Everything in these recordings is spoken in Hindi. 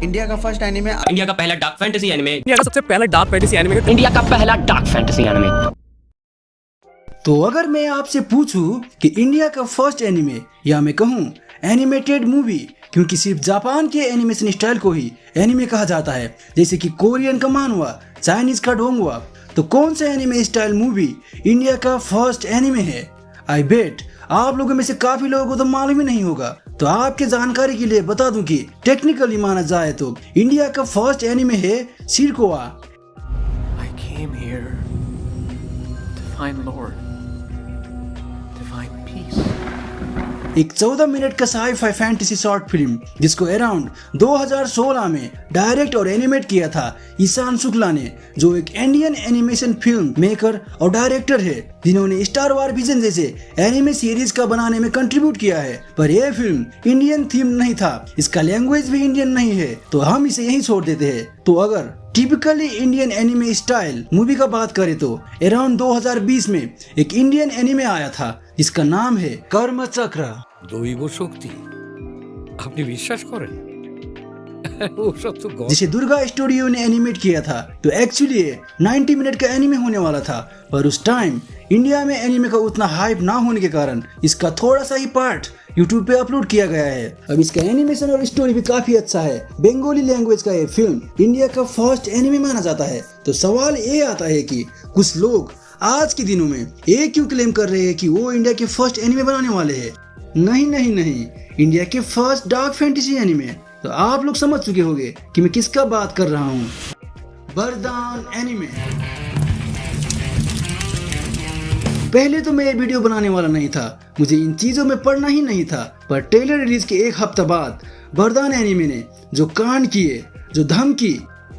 इंडिया का फर्स्ट एनिमे, इंडिया का पहला डार्क फैंटेसी एनिमे, इंडिया का सबसे पहला डार्क फैंटेसी एनिमे, इंडिया का पहला डार्क फैंटेसी एनिमे। तो अगर मैं आपसे पूछूं कि इंडिया का फर्स्ट एनिमे या मैं कहूं एनिमेटेड मूवी, क्योंकि सिर्फ जापान के एनिमेशन स्टाइल को ही एनिमे कहा जाता है, जैसे कि कोरियन का मानवा, चाइनीज का डोंगवा, तो कौन सा एनिमे स्टाइल मूवी इंडिया का फर्स्ट एनिमे है? आई बेट आप लोगों में से काफी लोगों को तो मालूम ही नहीं होगा। तो आपके जानकारी के लिए बता दूं कि टेक्निकली माना जाए तो इंडिया का फर्स्ट एनिमे है सिरकोआ। I came here to find Lord, to find peace. एक 14 मिनट का साई-फाई फैंटेसी शॉर्ट फिल्म जिसको अराउंड 2016 में डायरेक्ट और एनिमेट किया था ईशान शुक्ला ने, जो एक इंडियन एनिमेशन फिल्म मेकर और डायरेक्टर है जिन्होंने स्टार वार विजन जैसे एनिमे सीरीज का बनाने में कंट्रीब्यूट किया है। पर यह फिल्म इंडियन थीम नहीं था, इसका लैंग्वेज भी इंडियन नहीं है, तो हम इसे यहीं छोड़ देते हैं। तो अगर typically Indian anime style movie का बात करें तो अराउंड 2020 में एक इंडियन एनिमे आया था जिसका नाम है कर्म चक्र। দৈব শক্তি আপনি বিশ্বাস করেন? ওসব তো जिसे दुर्गा स्टूडियो ने एनिमेट किया था। तो एक्चुअली 90 मिनट का एनिमे होने वाला था, पर उस टाइम इंडिया में एनिमे का उतना हाइप ना होने के कारण इसका थोड़ा सा ही पार्ट यूट्यूब पे अपलोड किया गया है। अब इसका एनिमेशन और स्टोरी भी काफी अच्छा है। बंगाली लैंग्वेज का ये फिल्म इंडिया का फर्स्ट एनिमे माना जाता है। तो सवाल ये आता है कि कुछ लोग आज के दिनों में ये क्यों क्लेम कर रहे हैं कि वो इंडिया के फर्स्ट एनिमे बनाने वाले हैं? नहीं नहीं नहीं, इंडिया के फर्स्ट डार्क फैंटेसी एनिमे। तो आप लोग समझ चुके होंगे कि मैं किसका बात कर रहा हूँ। बरदान एनिमे। पहले तो मैं ये वीडियो बनाने वाला नहीं था, मुझे इन चीजों में पढ़ना ही नहीं था, पर ट्रेलर रिलीज के एक हफ्ता बाद बरदान एनिमे ने जो कांड किए, जो धमकी,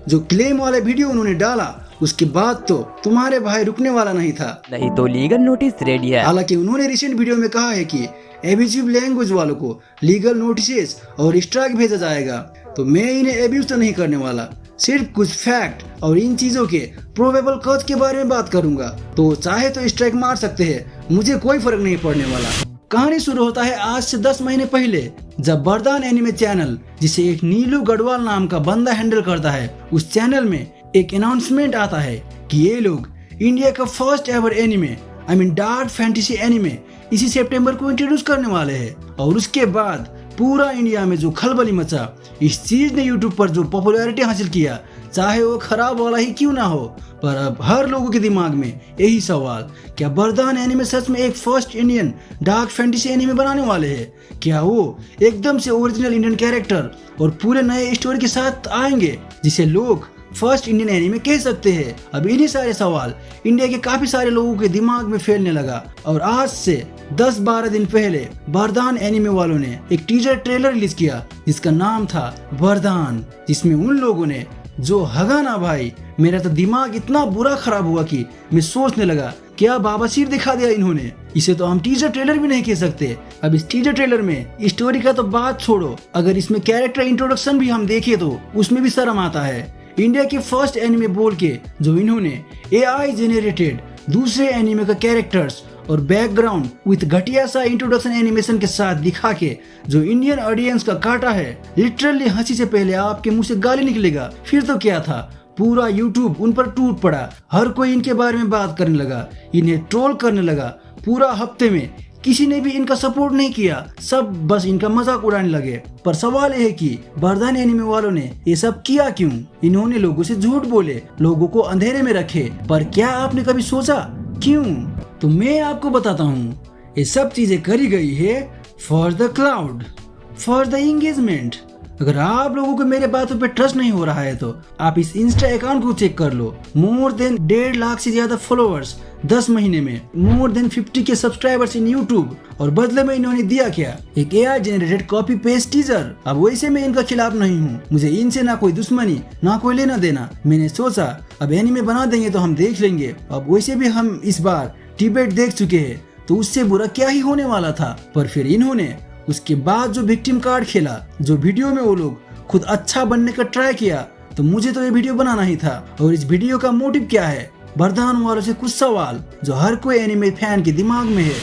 जो क्लेम वाले वीडियो उन्होंने डाला, उसके बाद तो तुम्हारे भाई रुकने वाला नहीं था। नहीं तो लीगल नोटिस रेडी है। हालांकि उन्होंने रिसेंट वीडियो में कहा है कि एब्यूजिव लैंग्वेज वालों को लीगल नोटिस और स्ट्राइक भेजा जाएगा। तो मैं इन्हें एब्यूज तो नहीं करने वाला, सिर्फ कुछ फैक्ट और इन चीजों के प्रोबेबल कॉज के बारे में बात करूंगा। तो चाहे तो स्ट्राइक मार सकते हैं, मुझे कोई फर्क नहीं पड़ने वाला। कहानी शुरू होता है आज से 10 महीने पहले, जब बरदान एनिमे चैनल, जिसे एक नीलू गढ़वाल नाम का बंदा हैंडल करता है, उस चैनल में एक अनाउंसमेंट आता है कि ये लोग इंडिया का first ever anime, I mean dark fantasy anime इसी सितंबर को इंट्रोड्यूस करने वाले हैं। और उसके बाद पूरा इंडिया में जो खलबली मचा, इस चीज ने यूट्यूब पर जो पॉपुलैरिटी हासिल किया, चाहे वो खराब वाला ही क्यों ना हो, पर अब हर लोगों के दिमाग में यही सवाल, क्या बरदान एनिमे सच में एक first Indian dark fantasy anime बनाने वाले हैं? क्या वो एकदम से ओरिजिनल इंडियन कैरेक्टर और पूरे नए स्टोरी के साथ आएंगे जिसे लोग फर्स्ट इंडियन एनिमे कह सकते हैं? अब इन्हीं सारे सवाल इंडिया के काफी सारे लोगों के दिमाग में फैलने लगा। और आज से 10-12 दिन पहले बरदान एनिमे वालों ने एक टीजर ट्रेलर रिलीज किया जिसका नाम था बरदान, जिसमें उन लोगों ने जो हगा ना भाई, मेरा तो दिमाग इतना बुरा खराब हुआ कि मैं सोचने लगा क्या बाबासीर दिखा दिया इन्होंने। इसे तो हम टीजर ट्रेलर भी नहीं कह सकते। अब इस टीजर ट्रेलर में स्टोरी का तो बात छोड़ो, अगर इसमें कैरेक्टर इंट्रोडक्शन भी हम देखें तो उसमें भी शर्म आता है। इंडिया के फर्स्ट एनिमे बोल के जो इन्होंने AI जेनरेटेड दूसरे एनिमे का कैरेक्टर्स और बैकग्राउंड विथ घटिया सा इंट्रोडक्शन एनिमेशन के साथ दिखा के जो इंडियन ऑडियंस का काटा है, लिटरली हंसी से पहले आपके मुंह से गाली निकलेगा। फिर तो क्या था, पूरा यूट्यूब उन पर टूट पड़ा, हर कोई इनके बारे में बात करने लगा, इन्हें ट्रोल करने लगा। पूरा हफ्ते में किसी ने भी इनका सपोर्ट नहीं किया, सब बस इनका मजाक उड़ाने लगे। पर सवाल यह है कि बरदान एनिमे वालों ने ये सब किया क्यों? इन्होंने लोगों से झूठ बोले, लोगों को अंधेरे में रखे, पर क्या आपने कभी सोचा क्यों? तो मैं आपको बताता हूँ, ये सब चीजें करी गई है for the cloud, for the engagement. अगर आप लोगों को मेरे बातों पे ट्रस्ट नहीं हो रहा है तो आप इस इंस्टा अकाउंट को चेक कर लो। मोर देन 1.5 लाख से ज्यादा फॉलोअर्स 10 महीने में, मोर देन 50 के सब्सक्राइबर्स इन यूट्यूब, और बदले में इन्होंने दिया क्या? एक AI generated copy paste teaser. अब वैसे मैं इनका खिलाफ नहीं हूँ, मुझे इनसे ना कोई दुश्मनी ना कोई लेना देना। मैंने सोचा अब एनिमे बना देंगे तो हम देख लेंगे। अब वैसे भी हम इस बार टिबेट देख चुके हैं, तो उससे बुरा क्या ही होने वाला था। पर फिर इन्होंने उसके बाद जो विक्टिम कार्ड खेला, जो वीडियो में वो लोग खुद अच्छा बनने का ट्राई किया, तो मुझे तो ये वीडियो बनाना ही था। और इस वीडियो का मोटिव क्या है? बरदान वालों से कुछ सवाल जो हर कोई एनिमे फैन के दिमाग में है।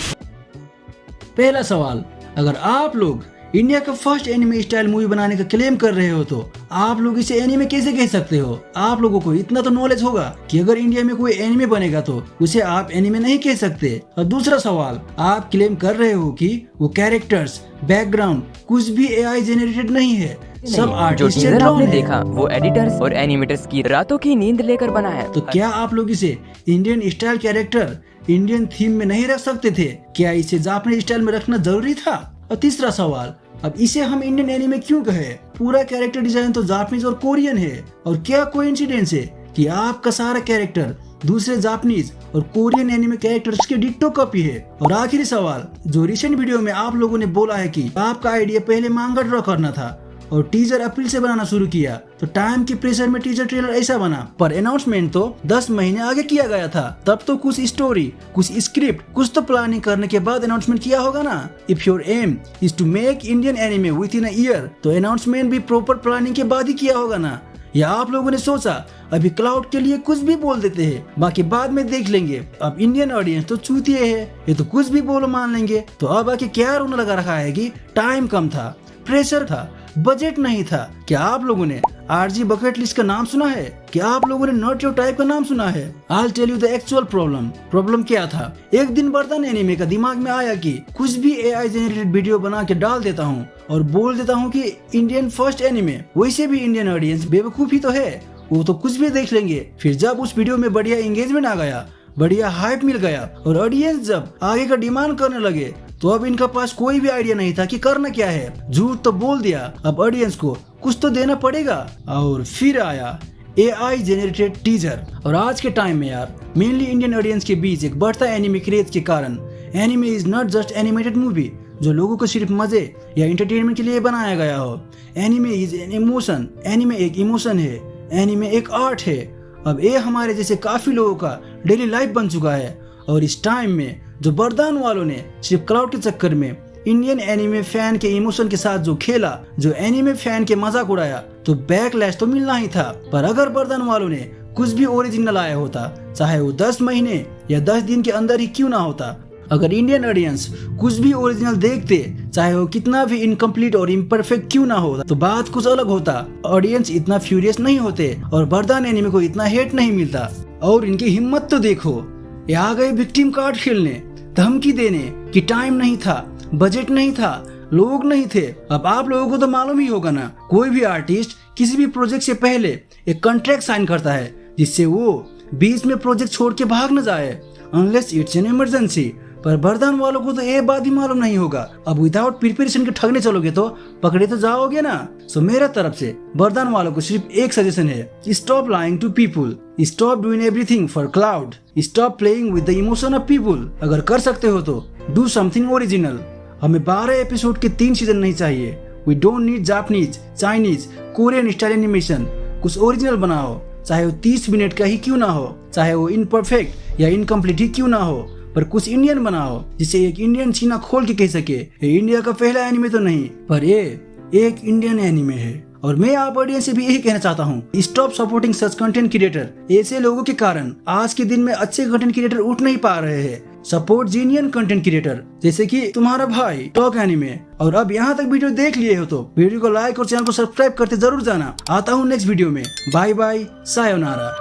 पहला सवाल, अगर आप लोग इंडिया का फर्स्ट एनिमे स्टाइल मूवी बनाने का क्लेम कर रहे हो तो आप लोग इसे एनिमे कैसे कह सकते हो? आप लोगों को इतना तो नॉलेज होगा कि अगर इंडिया में कोई एनिमे बनेगा तो उसे आप एनिमे नहीं कह सकते। और दूसरा सवाल, आप क्लेम कर रहे हो कि वो कैरेक्टर्स, बैकग्राउंड कुछ भी एआई जेनरेटेड नहीं है, सब जो आर्टिस्ट से टीजर ड्रॉन आपने है। देखा वो एडिटर्स और एनिमेटर्स की रातों की नींद लेकर बना है। तो क्या आप लोग इसे Indian style character Indian theme में नहीं रख सकते थे? क्या इसे जापानीज स्टाइल में रखना जरूरी था? और तीसरा सवाल, अब इसे हम इंडियन एनिमे क्यों कहे? पूरा कैरेक्टर डिजाइन तो जापानीज और कोरियन है। और क्या कोइंसिडेंस है कि आपका सारा कैरेक्टर दूसरे जापानीज और कोरियन एनिमे कैरेक्टर्स की डिट्टो कॉपी है? और आखिरी सवाल, जो रिसेंट वीडियो में आप लोगों ने बोला है कि आपका आइडिया पहले मांगा ड्रॉ करना था और टीजर अप्रैल से बनाना शुरू किया, तो टाइम के प्रेशर में टीजर ट्रेलर ऐसा बना, पर अनाउंसमेंट तो 10 महीने आगे किया गया था। तब तो कुछ स्टोरी, कुछ स्क्रिप्ट, कुछ तो प्लानिंग करने के बाद अनाउंसमेंट किया होगा ना। If your aim is to make Indian anime within a year, तो अनाउंसमेंट भी प्रॉपर प्लानिंग के बाद ही किया होगा ना। या आप लोगों ने सोचा अभी क्लाउड के लिए कुछ भी बोल देते हैं, बाकी बाद में देख लेंगे, अब इंडियन ऑडियंस तो चूतिए है, ये तो कुछ भी बोलो मान लेंगे। तो अब आके क्या रोना लगा रखा है कि टाइम कम था, प्रेशर था, बजट नहीं था? क्या आप लोगों ने आरजी बकेट लिस्ट का नाम सुना है? क्या आप लोगों ने नॉट योर टाइप का नाम सुना है? I tell you the actual problem क्या था। एक दिन बर्तन एनिमे का दिमाग में आया कि कुछ भी एआई जेनरेटेड वीडियो बना के डाल देता हूँ और बोल देता हूँ कि इंडियन फर्स्ट एनिमे। वैसे भी इंडियन ऑडियंस बेवकूफ ही तो है, वो तो कुछ भी देख लेंगे। फिर जब उस वीडियो में बढ़िया एंगेजमेंट आ गया, बढ़िया हाइप मिल गया और ऑडियंस जब आगे का डिमांड करने लगे, तो अब इनका पास कोई भी आइडिया नहीं था कि करना क्या है। झूठ तो बोल दिया, अब ऑडियंस को कुछ तो देना पड़ेगा। और फिर आया एआई जेनरेटेड टीजर। और आज के टाइम में यार मेनली इंडियन ऑडियंस के बीच एक बढ़ता एनिमे क्रेज के कारण anime is not just animated movie जो लोगों को सिर्फ मजे या एंटरटेनमेंट के लिए बनाया गया हो। Anime is an emotion, anime एक इमोशन है, एनिमे एक आर्ट है। अब ये हमारे जैसे काफी लोगों का डेली लाइफ बन चुका है। और इस टाइम में जो बरदान वालों ने सिर्फ क्राउड के चक्कर में इंडियन एनिमे फैन के इमोशन के साथ जो खेला, जो एनिमे फैन के मजाक उड़ाया, तो बैकलैश तो मिलना ही था। पर अगर बरदान वालों ने कुछ भी ओरिजिनल आया होता, चाहे वो 10 महीने या 10 दिन के अंदर ही क्यों ना होता, अगर इंडियन ऑडियंस कुछ भी ओरिजिनल देखते, चाहे वो कितना भी इनकम्प्लीट और इम्परफेक्ट क्यों ना हो, तो बात कुछ अलग होता। ऑडियंस इतना फ्यूरियस नहीं होते और बरदान एनिमे को इतना हेट नहीं मिलता। और इनकी हिम्मत तो देखो, ये आ गए विक्टिम कार्ड खेलने, धमकी देने कि टाइम नहीं था, बजट नहीं था, लोग नहीं थे। अब आप लोगों को तो मालूम ही होगा ना, कोई भी आर्टिस्ट किसी भी प्रोजेक्ट से पहले एक कॉन्ट्रैक्ट साइन करता है जिससे वो बीच में प्रोजेक्ट छोड़ के भाग न जाए, अनलेस इट्स एन इमरजेंसी। पर बरदान वालों को तो ये बात ही मालूम नहीं होगा। अब विदाउट प्रिपरेशन के ठगने चलोगे तो पकड़े तो जाओगे ना। सो मेरा तरफ से बरदान वालों को सिर्फ एक सजेशन है, stop lying to people, stop doing everything for clout, stop playing with the emotion of people. अगर कर सकते हो तो डू समथिंग ओरिजिनल। हमें 12 एपिसोड के 3 सीजन नहीं चाहिए। We don't need Japanese, Chinese, Korean style animation. कुछ ओरिजिनल बनाओ, चाहे वो 30 मिनट का ही क्यों ना हो, चाहे वो इनपरफेक्ट या इनकम्प्लीट ही क्यों ना हो, पर कुछ इंडियन बनाओ जिसे एक इंडियन सीना खोल के कह सके ये इंडिया का पहला एनिमे तो नहीं, पर ये एक इंडियन एनिमे है। और मैं आप ऑडियंस से भी यही कहना चाहता हूँ, stop supporting such content creator. ऐसे लोगों के कारण आज के दिन में अच्छे कंटेंट क्रिएटर उठ नहीं पा रहे हैं। सपोर्ट जेन्युइन कंटेंट क्रिएटर जैसे कि तुम्हारा भाई टॉक एनिमे। और अब यहाँ तक वीडियो देख लिए हो तो वीडियो को लाइक और चैनल को सब्सक्राइब करते जरूर जाना। आता हूँ नेक्स्ट वीडियो में। Bye bye, sayonara.